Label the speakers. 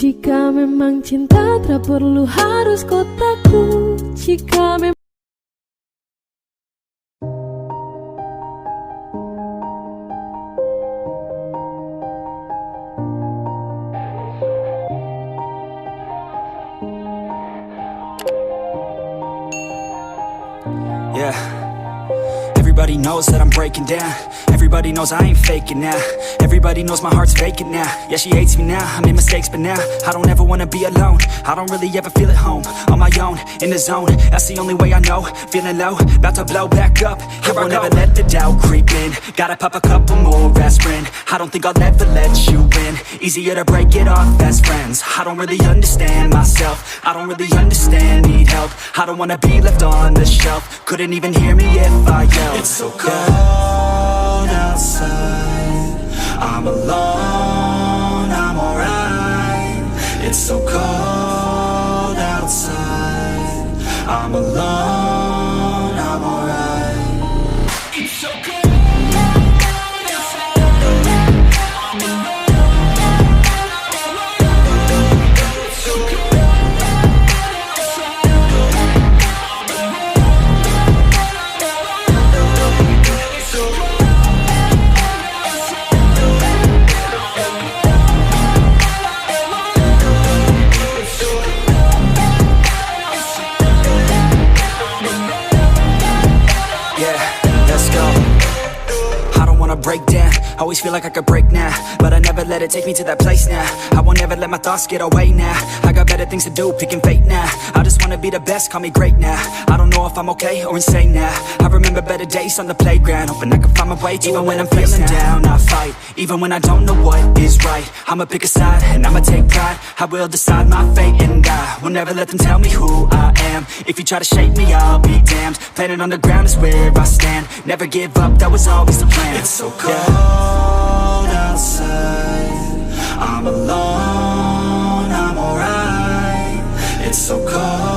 Speaker 1: Jika memang cinta tak perlu harus kau takut. Jika memang
Speaker 2: Yeah. Everybody knows that I'm breaking down. Everybody knows I ain't faking now. Everybody knows my heart's vacant now. Yeah, she hates me now, I made mistakes but now I don't ever wanna be alone. I don't really ever feel at home. On my own, in the zone, that's the only way I know. Feeling low, about to blow back up. Here I won't ever let the doubt creep in. Gotta pop a couple more aspirin. I don't think I'll ever let you in. Easier to break it off best friends. I don't really understand myself. I don't really understand, need help. I don't wanna be left on the shelf. Couldn't even hear me if I yelled. It's so cold outside, I'm alone, I'm alright. It's so cold outside, I'm alone, I'm alright. It's so cold. Break down, always feel like I could break now, but I never let it take me to that place now. I won't ever let my thoughts get away now. I got better things to do, picking fate now. I just wanna be the best, call me great now. I don't know if I'm okay or insane now. I remember better days on the playground, hoping I can find my way. Even when I'm feeling down, I fight. Even when I don't know what is right, I'ma pick a side and I'ma take pride. I will decide my fate and I will never let them tell me who I am. If you try to shape me, I'll be damned. Planet on the ground is where I stand. Never give up, that was always the plan. It's so cold outside, I'm alone, I'm alright. It's so cold